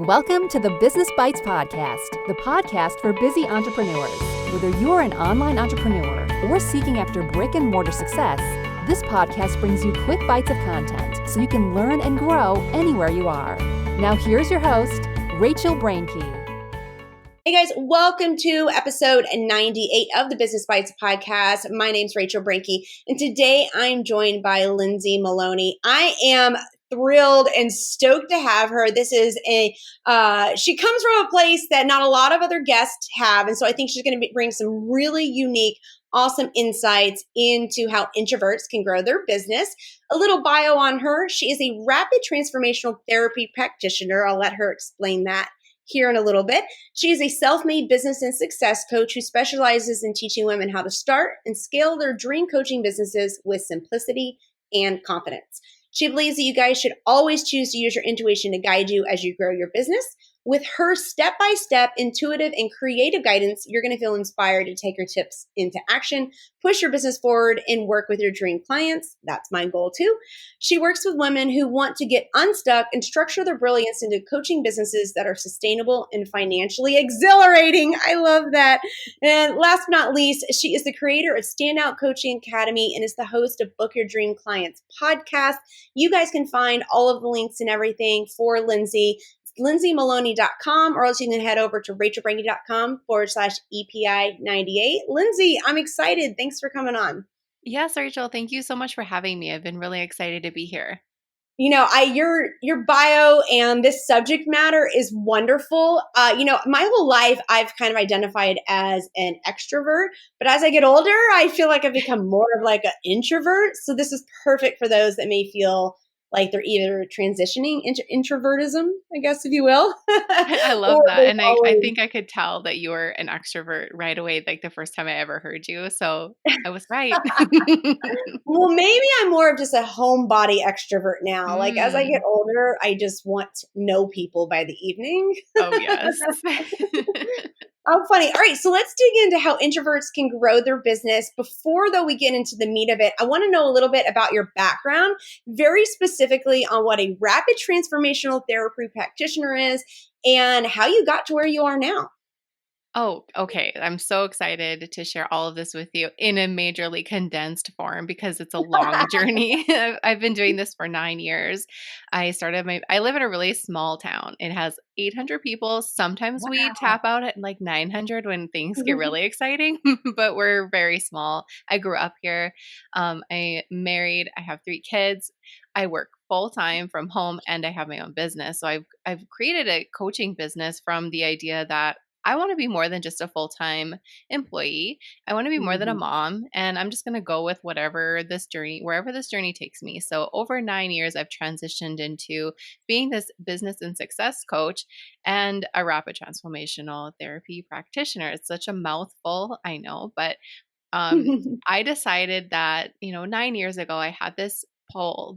Welcome to the Business Bites Podcast, the podcast for busy entrepreneurs. Whether you're an online entrepreneur or seeking after brick and mortar success, this podcast brings you quick bites of content so you can learn and grow anywhere you are. Now here's your host, Rachel Brainke. Hey guys, welcome to episode 98 of the Business Bites podcast. My name's Rachel Brainke, and today I'm joined by Lindsay Maloney. I am thrilled and stoked to have her. This is she comes from a place that not a lot of other guests have, and so I think she's going to bring some really unique, awesome insights into how introverts can grow their business. A little bio on her. She is a rapid transformational therapy practitioner. I'll let her explain that here in a little bit. She is a self-made business and success coach who specializes in teaching women how to start and scale their dream coaching businesses with simplicity and confidence. She believes that you guys should always choose to use your intuition to guide you as you grow your business. With her step-by-step, intuitive, and creative guidance, you're going to feel inspired to take her tips into action, push your business forward, and work with your dream clients. That's my goal too. She works with women who want to get unstuck and structure their brilliance into coaching businesses that are sustainable and financially exhilarating. I love that. And last but not least, she is the creator of Standout Coaching Academy and is the host of Book Your Dream Clients podcast. You guys can find all of the links and everything for Lindsay, LindsaysMaloney.com, or else you can head over to rachelbrainke.com/EPI98. Lindsay, I'm excited. Thanks for coming on. Yes, Rachel, thank you so much for having me. I've been really excited to be here. You know, your bio and this subject matter is wonderful. My whole life I've kind of identified as an extrovert, but as I get older, I feel like I've become more of like an introvert. So this is perfect for those that may feel like they're either transitioning into introvertism, I guess, if you will. I love that. And I think I could tell that you were an extrovert right away, like the first time I ever heard you. So I was right. Well, maybe I'm more of just a homebody extrovert now. Like as I get older, I just want to know people by the evening. Oh, yes. Oh, funny. All right. So let's dig into how introverts can grow their business. Before, though, we get into the meat of it, I want to know a little bit about your background, very specifically on what a rapid transformational therapy practitioner is and how you got to where you are now. Oh, okay. I'm so excited to share all of this with you in a majorly condensed form because it's a long journey. I've been doing this for 9 years. I live in a really small town. It has 800 people. Sometimes we tap out at like 900 when things get really exciting, but we're very small. I grew up here. I'm married. I have 3 kids. I work full time from home and I have my own business. So I've created a coaching business from the idea that I want to be more than just a full-time employee. I want to be more than a mom, and I'm just going to go with wherever this journey takes me. So over 9 years, I've transitioned into being this business and success coach and a rapid transformational therapy practitioner. It's such a mouthful, I know, but I decided that, 9 years ago, I had this call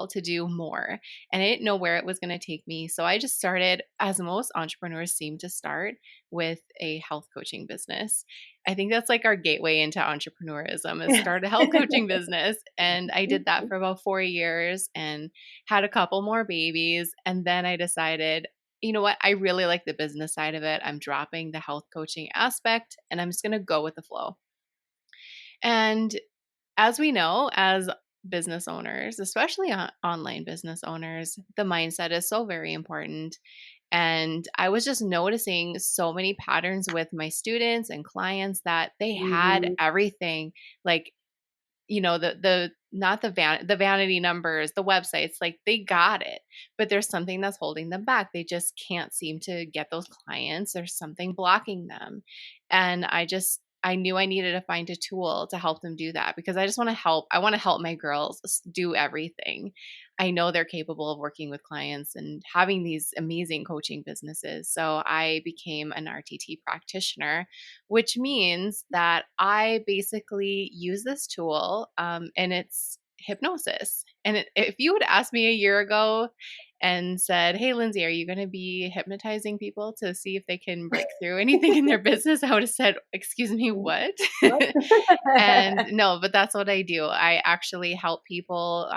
to do more, and I didn't know where it was going to take me. So I just started, as most entrepreneurs seem to start, with a health coaching business. I think that's like our gateway into entrepreneurism is start a health coaching business. And I did that for about 4 years and had a couple more babies. And then I decided, you know what? I really like the business side of it. I'm dropping the health coaching aspect and I'm just going to go with the flow. And as we know, as business owners, especially online business owners, the mindset is so very important. And I was just noticing so many patterns with my students and clients that they had everything, like, the vanity numbers, the websites, like they got it, but there's something that's holding them back. They just can't seem to get those clients. There's something blocking them. And I knew I needed to find a tool to help them do that because I just want to help. I want to help my girls do everything. I know they're capable of working with clients and having these amazing coaching businesses. So I became an RTT practitioner, which means that I basically use this tool and it's hypnosis. And if you would ask me a year ago and said, "Hey, Lindsay, are you going to be hypnotizing people to see if they can break through anything in their business?" I would have said, "Excuse me, what?" And no, but that's what I do. I actually help people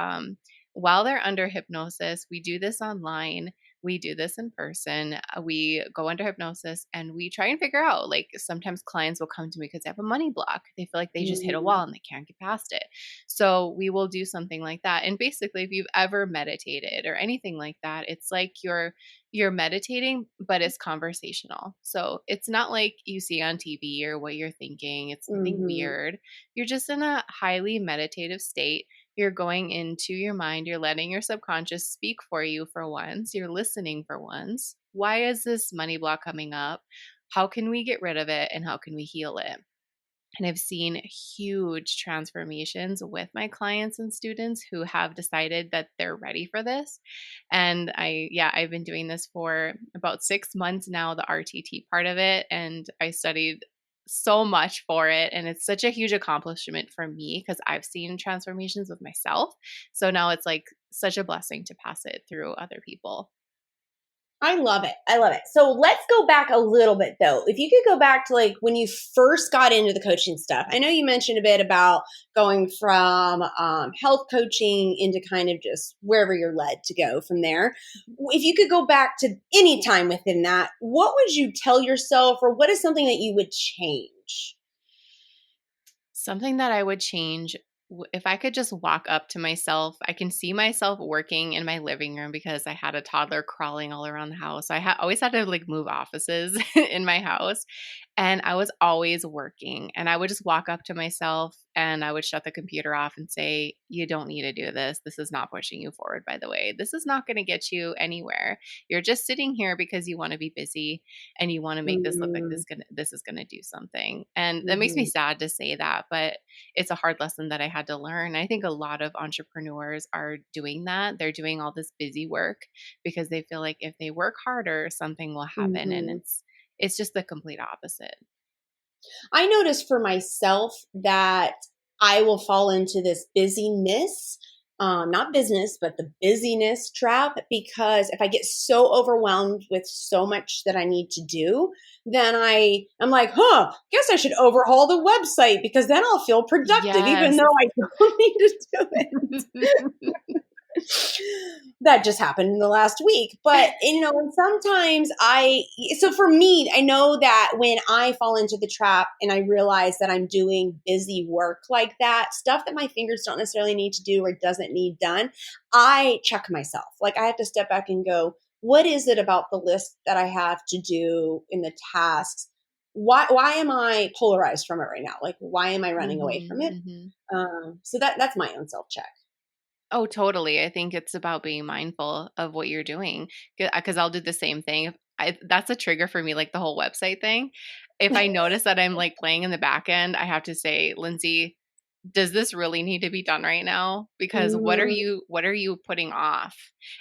while they're under hypnosis. We do this online. we do this in person. We go under hypnosis and we try and figure out, like, sometimes clients will come to me because they have a money block. They feel like they just hit a wall and they can't get past it. So we will do something like that. And basically, if you've ever meditated or anything like that, it's like you're meditating, but it's conversational. So it's not like you see on TV or what you're thinking. It's nothing weird. You're just in a highly meditative state. You're going into your mind. You're letting your subconscious speak for you for once. You're listening for once. Why is this money block coming up? How can we get rid of it? And how can we heal it? And I've seen huge transformations with my clients and students who have decided that they're ready for this. And I've been doing this for about 6 months now, the RTT part of it. And I studied so much for it. And it's such a huge accomplishment for me because I've seen transformations with myself. So now it's like such a blessing to pass it through other people. I love it. I love it. So let's go back a little bit though. If you could go back to like when you first got into the coaching stuff, I know you mentioned a bit about going from health coaching into kind of just wherever you're led to go from there. If you could go back to any time within that, what would you tell yourself, or what is something that you would change? Something that I would change, if I could just walk up to myself. I can see myself working in my living room because I had a toddler crawling all around the house. I always had to like move offices in my house, and I was always working. And I would just walk up to myself and I would shut the computer off and say, "You don't need to do this. This is not pushing you forward, by the way. This is not going to get you anywhere. You're just sitting here because you want to be busy and you want to make this look like this is going to do something." And that makes me sad to say that, but it's a hard lesson that I had to learn. I think a lot of entrepreneurs are doing that. They're doing all this busy work because they feel like if they work harder, something will happen. And it's just the complete opposite. I noticed for myself that I will fall into this busyness, not business, but the busyness trap, because if I get so overwhelmed with so much that I need to do, then I'm like, guess I should overhaul the website because then I'll feel productive, even though I don't need to do it. That just happened in the last week. But, and sometimes so for me, I know that when I fall into the trap and I realize that I'm doing busy work like that, stuff that my fingers don't necessarily need to do or doesn't need done, I check myself. Like I have to step back and go, what is it about the list that I have to do in the tasks? Why am I polarized from it right now? Like, why am I running away from it? So that's my own self-check. Oh, totally. I think it's about being mindful of what you're doing because I'll do the same thing. That's a trigger for me, like the whole website thing. If I notice that I'm like playing in the back end, I have to say, Lindsay, does this really need to be done right now? Because what are you putting off?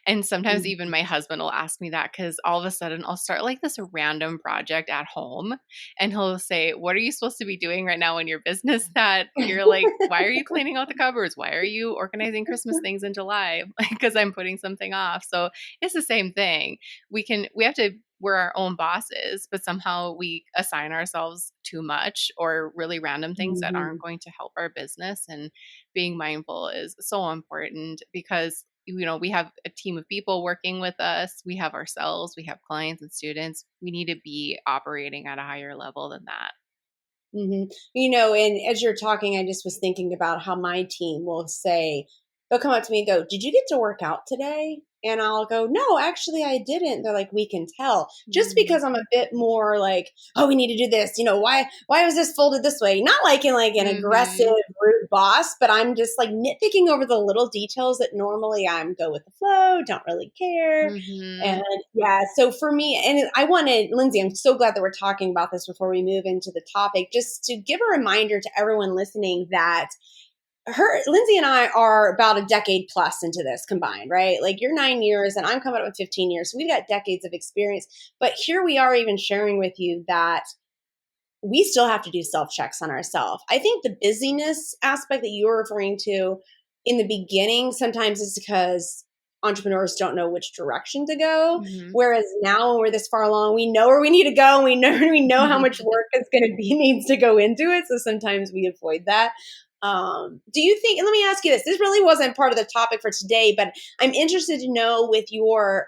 And sometimes even my husband will ask me that because all of a sudden I'll start like this random project at home and he'll say, "What are you supposed to be doing right now in your business that you're like, why are you cleaning out the cupboards? Why are you organizing Christmas things in July?" Because I'm putting something off. So it's the same thing. We're our own bosses, but somehow we assign ourselves too much or really random things that aren't going to help our business. And being mindful is so important because, we have a team of people working with us. We have ourselves, we have clients and students. We need to be operating at a higher level than that. And as you're talking, I just was thinking about how my team will say, they'll come up to me and go, "Did you get to work out today?" And I'll go, "No, actually I didn't." They're like, "We can tell." Just because I'm a bit more like, "Oh, we need to do this. Why was this folded this way?" Not like in like an aggressive, rude boss, but I'm just like nitpicking over the little details that normally I'm go with the flow, don't really care. And so for me, and I wanted, Lindsay, I'm so glad that we're talking about this before we move into the topic, just to give a reminder to everyone listening that Lindsay and I are about a decade plus into this combined, right? Like you're 9 years and I'm coming up with 15 years. So we've got decades of experience, but here we are even sharing with you that we still have to do self-checks on ourselves. I think the busyness aspect that you were referring to in the beginning, sometimes it's because entrepreneurs don't know which direction to go. Whereas now when we're this far along, we know where we need to go. We know how much work is going to be needs to go into it. So sometimes we avoid that. Do you think, and let me ask you this really wasn't part of the topic for today, but I'm interested to know with your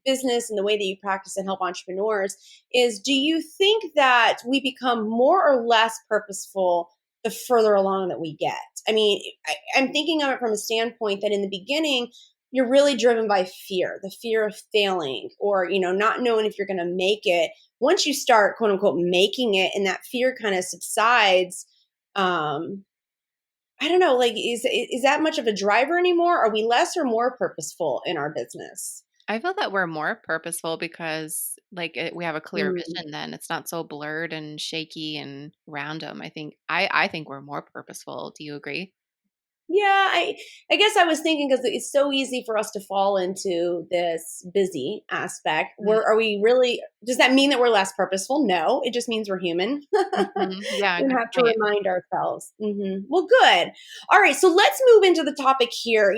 business and the way that you practice and help entrepreneurs is, do you think that we become more or less purposeful the further along that we get? I mean, I'm thinking of it from a standpoint that in the beginning, you're really driven by fear, the fear of failing or, not knowing if you're going to make it. Once you start, quote unquote, making it and that fear kind of subsides, I don't know, like, is that much of a driver anymore? Are we less or more purposeful in our business? I feel that we're more purposeful because we have a clear Mm. vision then. It's not so blurred and shaky and random. I think we're more purposeful. Do you agree? Yeah, I guess I was thinking because it's so easy for us to fall into this busy aspect. Are we really? Does that mean that we're less purposeful? No, it just means we're human. Mm-hmm. Yeah, We good have to point. remind ourselves. Well, good. All right, so let's move into the topic here.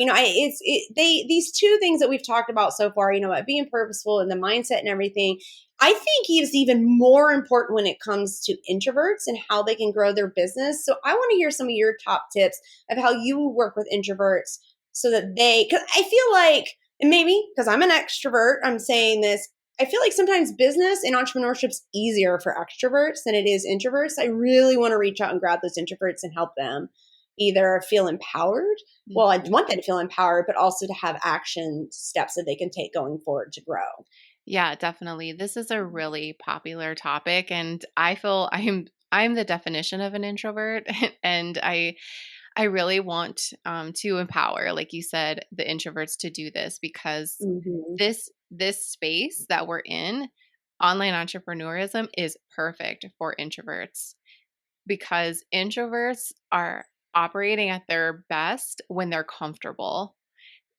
These two things that we've talked about so far. About being purposeful and the mindset and everything. I think it's even more important when it comes to introverts and how they can grow their business. So I want to hear some of your top tips of how you work with introverts so that because I feel like, and maybe because I'm an extrovert, I'm saying this, I feel like sometimes business and entrepreneurship's easier for extroverts than it is introverts. I really want to reach out and grab those introverts and help them either feel empowered. Well, I want them to feel empowered, but also to have action steps that they can take going forward to grow. Yeah, definitely. This is a really popular topic, and I feel I'm the definition of an introvert, and I really want to empower, like you said, the introverts to do this because Hmm. this space that we're in, online entrepreneurism, is perfect for introverts because introverts are operating at their best when they're comfortable.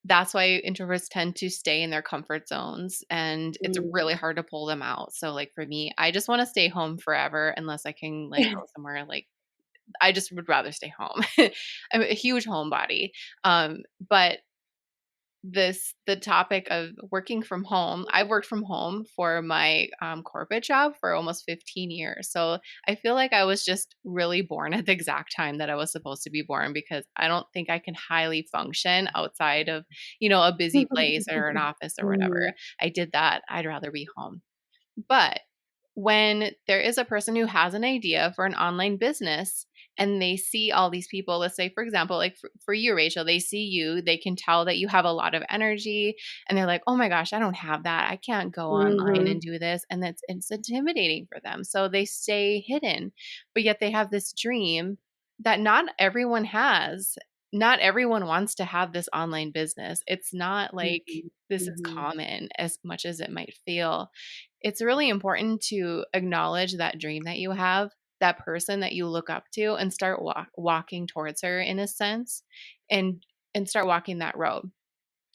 That's why introverts tend to stay in their comfort zones and it's really hard to pull them out. So like for me, I just want to stay home forever unless I can like go somewhere. Like I just would rather stay home. I'm a huge homebody. But the topic of working from home, I've worked from home for my corporate job for almost 15 years. So I feel like I was just really born at the exact time that I was supposed to be born because I don't think I can highly function outside of, a busy place or an office or whatever. Mhm. I did that. I'd rather be home. But when there is a person who has an idea for an online business and they see all these people, let's say, for example, like for you, Rachel, they see you, they can tell that you have a lot of energy and they're like, oh my gosh, I don't have that. I can't go online and Mhm. do this. And it's intimidating for them. So they stay hidden, but yet they have this dream that not everyone has. Not everyone wants to have this online business. It's not like Mhm. this is Mhm. common as much as it might feel. It's really important to acknowledge that dream that you have, that person that you look up to, and start walking towards her in a sense, and start walking that road.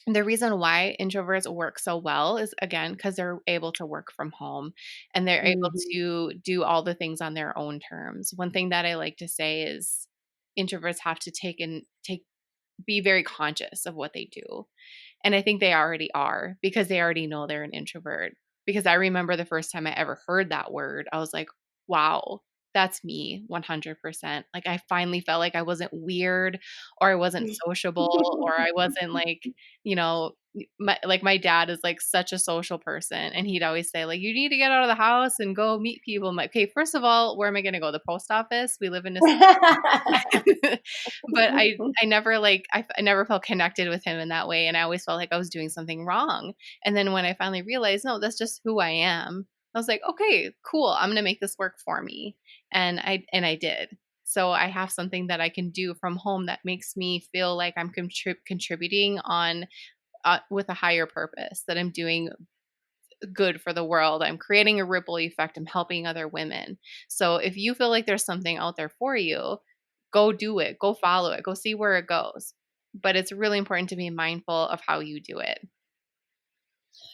And the reason why introverts work so well is again because they're able to work from home and they're able Mhm. to do all the things on their own terms. One thing that I like to say is introverts have to be very conscious of what they do. And I think they already are because they already know they're an introvert. Because I remember the first time I ever heard that word, I was like, wow, that's me 100%. Like I finally felt like I wasn't weird or I wasn't sociable or I wasn't like, you know, my dad is like such a social person and he'd always say like you need to get out of the house and go meet people. I'm like, okay, first of all, where am I going to go? The post office? We live in a but I never I never felt connected with him in that way and I always felt like I was doing something wrong. And then when I finally realized, no, that's just who I am. I was like, okay, cool. I'm going to make this work for me. And I did. So I have something that I can do from home that makes me feel like I'm contributing on with a higher purpose, that I'm doing good for the world. I'm creating a ripple effect. I'm helping other women. So if you feel like there's something out there for you, go do it, go follow it, go see where it goes. But it's really important to be mindful of how you do it.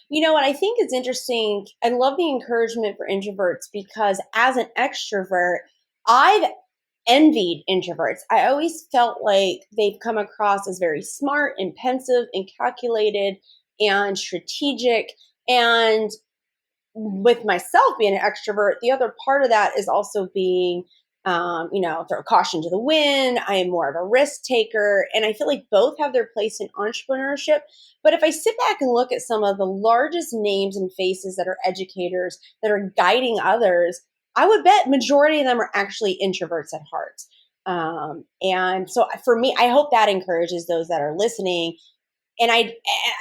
You know what? I think it's interesting. I love the encouragement for introverts because as an extrovert, I've envied introverts. I always felt like they've come across as very smart and pensive and calculated and strategic. And with myself being an extrovert, the other part of that is also being throw caution to the wind. I am more of a risk taker. And I feel like both have their place in entrepreneurship. But if I sit back and look at some of the largest names and faces that are educators, that are guiding others, I would bet majority of them are actually introverts at heart. And so for me, I hope that encourages those that are listening. And I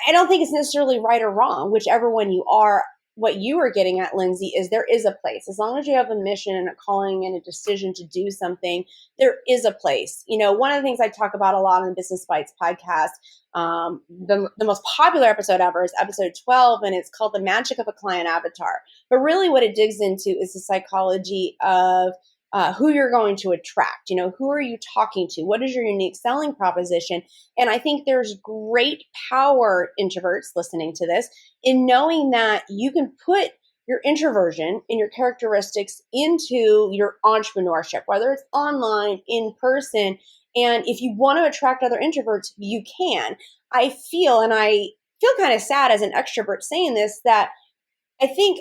don't think it's necessarily right or wrong, whichever one you are. What you are getting at, Lindsay, is there is a place. As long as you have a mission and a calling and a decision to do something, there is a place. One of the things I talk about a lot on the Business Bites podcast, the most popular episode ever is episode 12, and it's called The Magic of a Client Avatar. But really what it digs into is the psychology of who you're going to attract. Who are you talking to? What is your unique selling proposition? And I think there's great power, introverts listening to this, in knowing that you can put your introversion and your characteristics into your entrepreneurship, whether it's online, in person. And if you want to attract other introverts, you can. I feel kind of sad as an extrovert saying this, that I think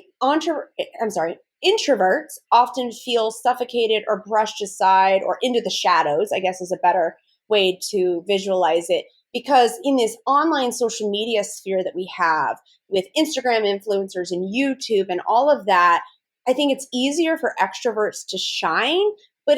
introverts often feel suffocated or brushed aside or into the shadows, I guess is a better way to visualize it. Because in this online social media sphere that we have with Instagram influencers and YouTube and all of that, I think it's easier for extroverts to shine, but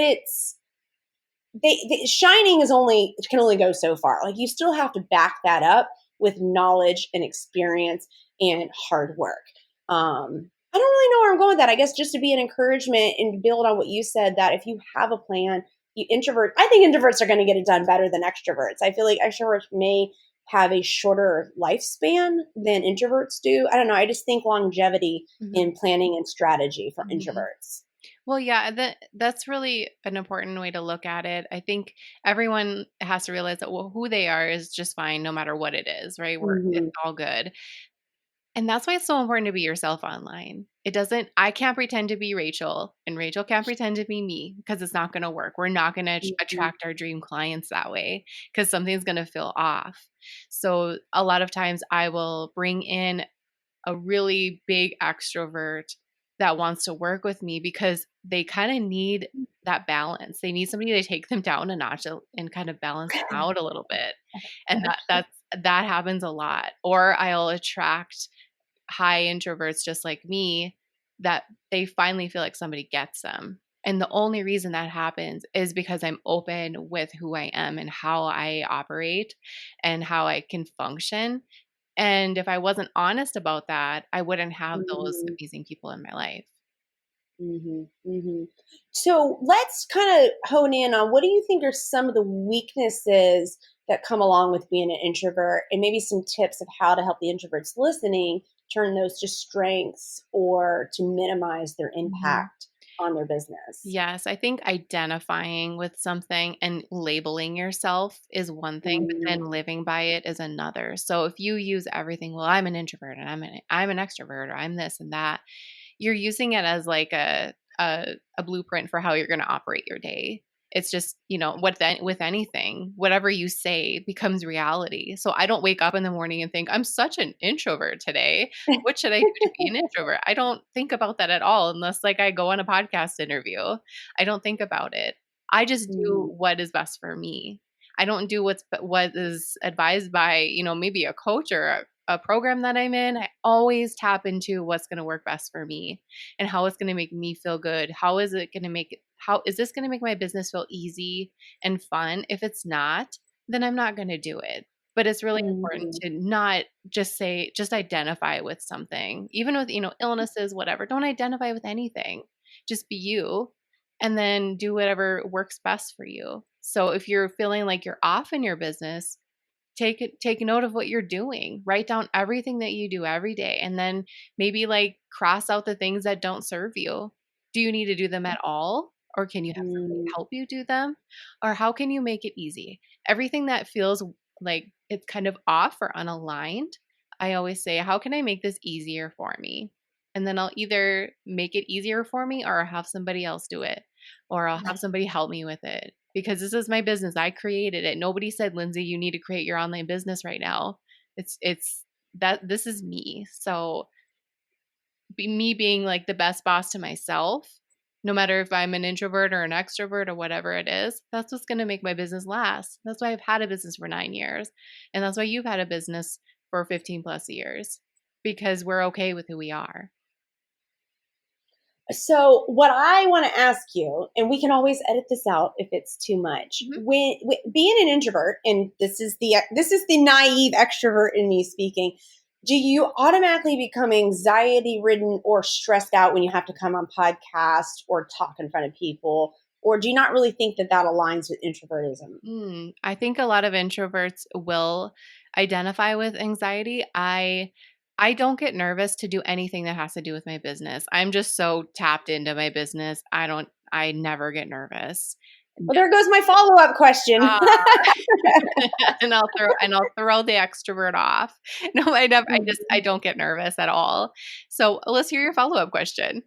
shining can only go so far. Like, you still have to back that up with knowledge and experience and hard work. I don't really know where I'm going with that. I guess just to be an encouragement and build on what you said, that if you have a plan, I think introverts are going to get it done better than extroverts. I feel like extroverts may have a shorter lifespan than introverts do. I don't know. I just think longevity in planning and strategy for introverts. Well, yeah, that's really an important way to look at it. I think everyone has to realize that who they are is just fine no matter what it is, right? It's all good. And that's why it's so important to be yourself online. I can't pretend to be Rachel, and Rachel can't pretend to be me, because it's not going to work. We're not going to attract our dream clients that way, because something's going to feel off. So a lot of times I will bring in a really big extrovert that wants to work with me, because they kind of need that balance. They need somebody to take them down a notch and kind of balance them out a little bit. And that happens a lot. Or I'll attract high introverts just like me, that they finally feel like somebody gets them. And the only reason that happens is because I'm open with who I am and how I operate and how I can function. And if I wasn't honest about that, I wouldn't have those amazing people in my life. So let's kind of hone in on, what do you think are some of the weaknesses that come along with being an introvert, and maybe some tips of how to help the introverts listening turn those to strengths or to minimize their impact on their business? Yes, I think identifying with something and labeling yourself is one thing, but then living by it is another. So if you use everything, well, I'm an introvert and I'm an extrovert, or I'm this and that, you're using it as like a blueprint for how you're going to operate your day. It's just, with anything, whatever you say becomes reality. So I don't wake up in the morning and think, I'm such an introvert today. What should I do to be an introvert? I don't think about that at all, unless like I go on a podcast interview. I don't think about it. I just do what is best for me. I don't do what is advised by, maybe a coach or a program that I'm in. I always tap into what's going to work best for me and how it's going to make me feel good. How is this going to make my business feel easy and fun? If it's not, then I'm not going to do it. But it's really important to not just identify with something, even with, illnesses, whatever. Don't identify with anything. Just be you, and then do whatever works best for you. So if you're feeling like you're off in your business, take note of what you're doing. Write down everything that you do every day, and then maybe like cross out the things that don't serve you. Do you need to do them at all? Or can you have somebody help you do them? Or how can you make it easy? Everything that feels like it's kind of off or unaligned, I always say, how can I make this easier for me? And then I'll either make it easier for me, or I'll have somebody else do it, or I'll have somebody help me with it. Because this is my business. I created it. Nobody said, Lindsay, you need to create your online business right now. It's that this is me. So me being like the best boss to myself no matter if I'm an introvert or an extrovert or whatever it is, that's what's going to make my business last. That's why I've had a business for 9 years. And that's why you've had a business for 15 plus years, because we're okay with who we are. So what I want to ask you, and we can always edit this out if it's too much. Mhm. When being an introvert, and this is the naive extrovert in me speaking, do you automatically become anxiety ridden or stressed out when you have to come on podcast or talk in front of people, or do you not really think that aligns with introvertism? I think a lot of introverts will identify with anxiety. I don't get nervous to do anything that has to do with my business. I'm just so tapped into my business. I never get nervous. Well, there goes my follow-up question. Uh, and I'll throw the extrovert off. No, I don't get nervous at all. So let's hear your follow-up question.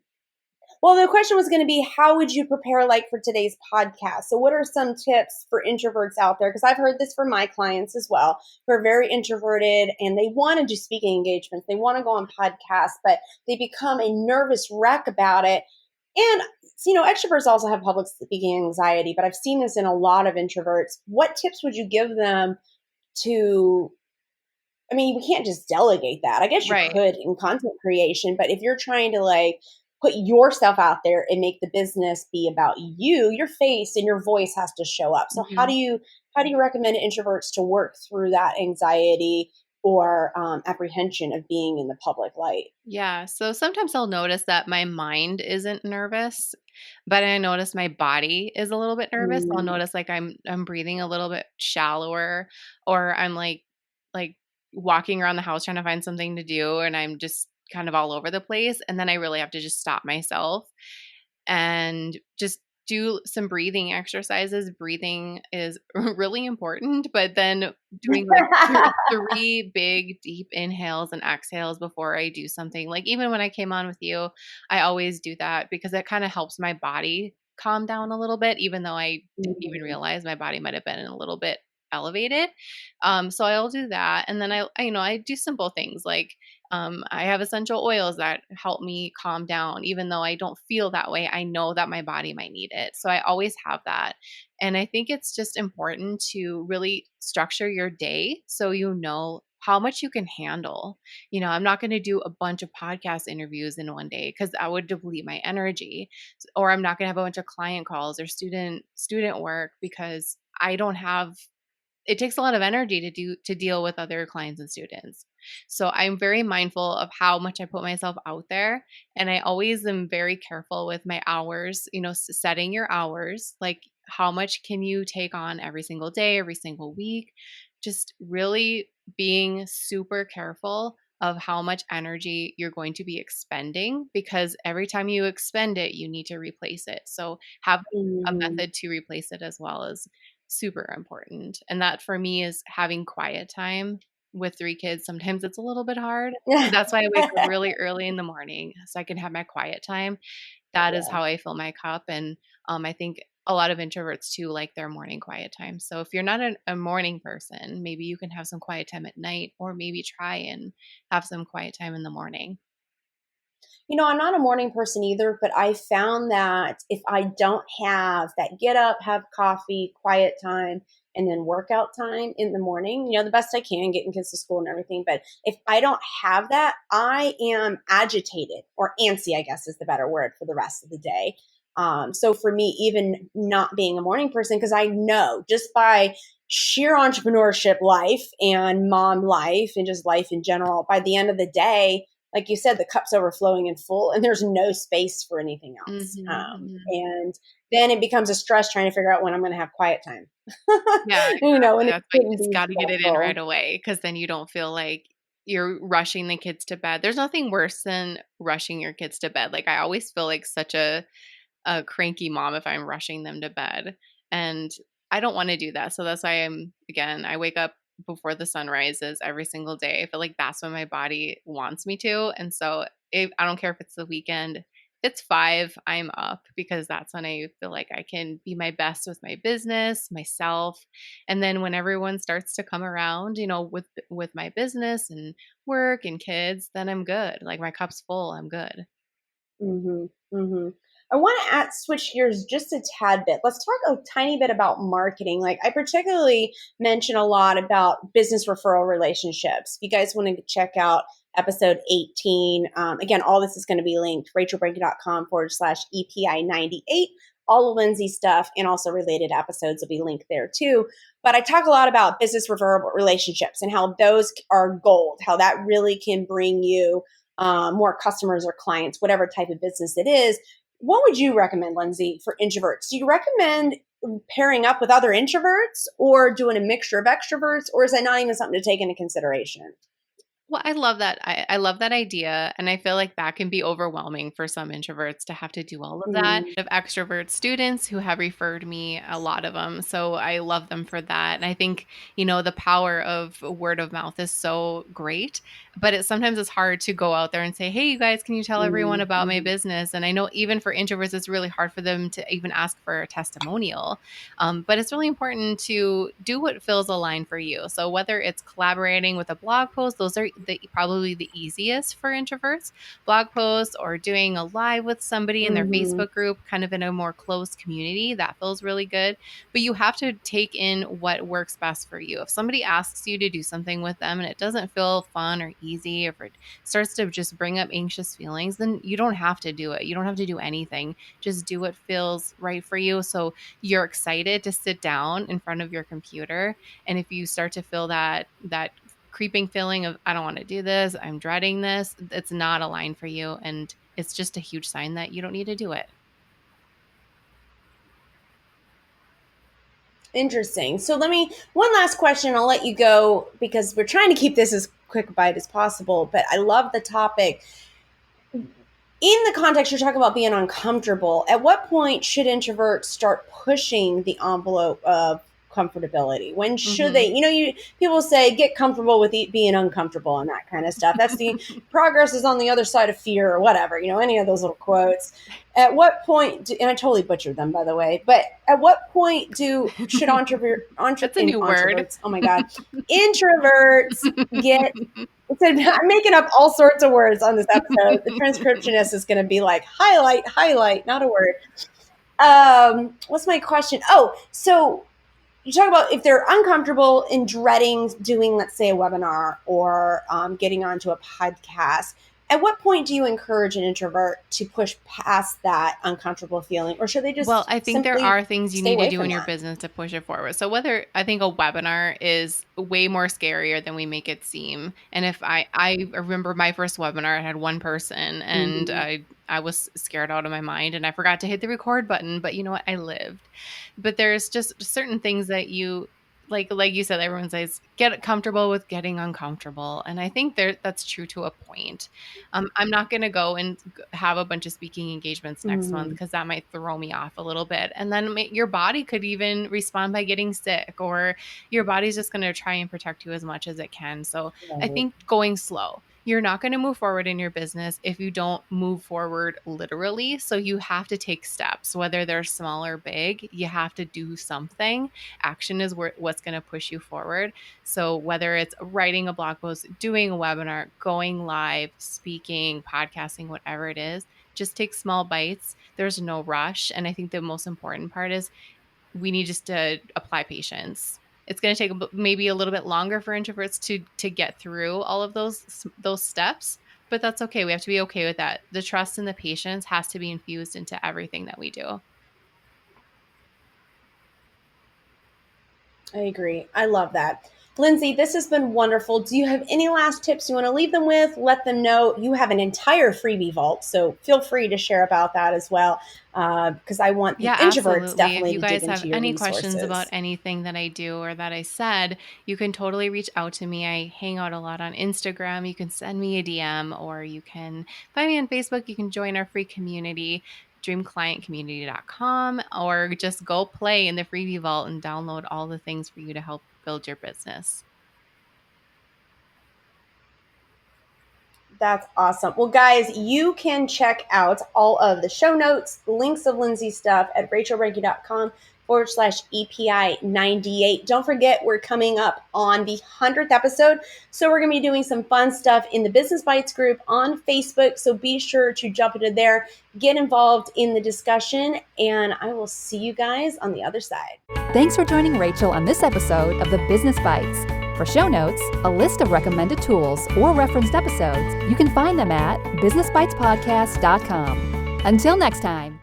Well, the question was going to be, how would you prepare for today's podcast? So what are some tips for introverts out there? Because I've heard this from my clients as well, who are very introverted and they want to do speaking engagements. They want to go on podcasts, but they become a nervous wreck about it. And, extroverts also have public speaking anxiety, but I've seen this in a lot of introverts. What tips would you give them to, we can't just delegate that. I guess you Right. could in content creation, but if you're trying to put yourself out there and make the business be about you, your face and your voice has to show up. So how Mhm. do you recommend introverts to work through that anxiety or apprehension of being in the public light? Yeah. So sometimes I'll notice that my mind isn't nervous, but I notice my body is a little bit nervous. I'll Mm. notice like I'm breathing a little bit shallower, or I'm like walking around the house trying to find something to do, and I'm just kind of all over the place. And then I really have to just stop myself and just do some breathing exercises. Breathing is really important, but then doing like three big deep inhales and exhales before I do something. Like even when I came on with you, I always do that because it kind of helps my body calm down a little bit, even though I didn't even Mhm. realize my body might have been a little bit elevated. So I'll do that. And then I do simple things like I have essential oils that help me calm down. Even though I don't feel that way, I know that my body might need it. So I always have that. And I think it's just important to really structure your day so you know how much you can handle. I'm not going to do a bunch of podcast interviews in one day because I would deplete my energy, or I'm not going to have a bunch of client calls or student work because I don't have it takes a lot of energy to deal with other clients and students. So I'm very mindful of how much I put myself out there, and I always am very careful with my hours, setting your hours, like how much can you take on every single day, every single week, just really being super careful of how much energy you're going to be expending, because every time you expend it, you need to replace it. So have a Mhm. method to replace it as well is super important. And that for me is having quiet time with 3 kids. Sometimes it's a little bit hard. Yeah. That's why I wake up really early in the morning so I can have my quiet time. That is Yeah. how I fill my cup. And I think a lot of introverts too like their morning quiet time. So if you're not a morning person, maybe you can have some quiet time at night, or maybe try and have some quiet time in the morning. I'm not a morning person either, but I found that if I don't have that get up, have coffee, quiet time, and then workout time in the morning, the best I can, getting kids to school and everything. But if I don't have that, I am agitated or antsy, I guess is the better word, for the rest of the day. So for me, even not being a morning person, because I know just by sheer entrepreneurship life and mom life and just life in general, by the end of the day, like you said, the cup's overflowing and full, and there's no space for anything else. Hmm. And then it becomes a stress trying to figure out when I'm going to have quiet time. Yeah, And exactly. it That's why you couldn't just be got to get it in right stressful. away, because then you don't feel like you're rushing the kids to bed. There's nothing worse than rushing your kids to bed. Like I always feel like such a cranky mom if I'm rushing them to bed. And I don't want to do that. So that's why I wake up before the sun rises every single day. I feel like that's when my body wants me to. And so I don't care if it's the weekend. If it's 5, I'm up because that's when I feel like I can be my best with my business, myself. And then when everyone starts to come around, with my business and work and kids, then I'm good. Like my cup's full, I'm good. I want to switch gears just a tad bit. Let's talk a tiny bit about marketing. Like, I particularly mention a lot about business referral relationships. If you guys want to check out episode 18, again, all this is going to be linked, rachelbrinke.com/EPI 98. All of Lindsay's stuff and also related episodes will be linked there too. But I talk a lot about business referral relationships and how those are gold, how that really can bring you more customers or clients, whatever type of business it is. What would you recommend, Lindsay, for introverts? Do you recommend pairing up with other introverts or doing a mixture of extroverts, or is that not even something to take into consideration? Well, I love that. I love that idea. And I feel like that can be overwhelming for some introverts to have to do all of that. Mm, Of extrovert students who have referred me a lot of them. So I love them for that. And I think, the power of word of mouth is so great, but sometimes it's hard to go out there and say, hey, you guys, can you tell everyone about my business? And I know even for introverts, it's really hard for them to even ask for a testimonial. But it's really important to do what feels aligned for you. So whether it's collaborating with a blog post, those are probably the easiest for introverts, blog posts, or doing a live with somebody in their mm-hmm. Facebook group, kind of in a more close community. That feels really good. But you have to take in what works best for you. If somebody asks you to do something with them and it doesn't feel fun or easy, or if it starts to just bring up anxious feelings, then you don't have to do it. You don't have to do anything. Just do what feels right for you. So you're excited to sit down in front of your computer. And if you start to feel that creeping feeling of, I don't want to do this, I'm dreading this, it's not aligned for you. And it's just a huge sign that you don't need to do it. Interesting. So one last question, I'll let you go because we're trying to keep this as quick a bite as possible, but I love the topic. In the context you're talking about being uncomfortable, at what point should introverts start pushing the envelope of comfortability? When should they, people say get comfortable with being uncomfortable and that kind of stuff. That's the progress is on the other side of fear or whatever, any of those little quotes. At what point, and I totally butchered them, by the way, but at what point should That's a new word. introverts, oh my God, introverts get I'm making up all sorts of words on this episode. The transcriptionist is going to be like, highlight, not a word. What's my question? Oh, so you talk about if they're uncomfortable in dreading doing, let's say, a webinar or getting onto a podcast. At what point do you encourage an introvert to push past that uncomfortable feeling, or should they just Well, I think there are things you need to do in your that? business to push it forward. So I think a webinar is way more scarier than we make it seem. And if I remember my first webinar, I had one person and I was scared out of my mind and I forgot to hit the record button, but you know what? I lived. But there's just certain things that you like you said, everyone says, get comfortable with getting uncomfortable. And I think that's true to a point. I'm not going to go and have a bunch of speaking engagements next month because that might throw me off a little bit. And then your body could even respond by getting sick, or your body's just going to try and protect you as much as it can. So I think going slow. You're not going to move forward in your business if you don't move forward literally. So you have to take steps, whether they're small or big. You have to do something. Action is what's going to push you forward. So whether it's writing a blog post, doing a webinar, going live, speaking, podcasting, whatever it is, just take small bites. There's no rush. And I think the most important part is we need just to apply patience. It's going to take maybe a little bit longer for introverts to get through all of those steps, but that's okay. We have to be okay with that. The trust and the patience has to be infused into everything that we do. I agree. I love that. Lindsay, this has been wonderful. Do you have any last tips you want to leave them with? Let them know you have an entire freebie vault, so feel free to share about that as well, because I want the introverts definitely to dig into your resources. If you guys have any questions about anything that I do or that I said, you can totally reach out to me. I hang out a lot on Instagram. You can send me a DM, or you can find me on Facebook. You can join our free community, dreamclientcommunity.com, or just go play in the freebie vault and download all the things for you to help build your business. That's awesome. Well, guys, you can check out all of the show notes, links of Lindsay's stuff at rachelbrinke.com /EPI 98. Don't forget, we're coming up on the 100th episode. So we're going to be doing some fun stuff in the Business Bites group on Facebook. So be sure to jump into there, get involved in the discussion, and I will see you guys on the other side. Thanks for joining Rachel on this episode of the Business Bites. For show notes, a list of recommended tools, or referenced episodes, you can find them at businessbitespodcast.com. Until next time.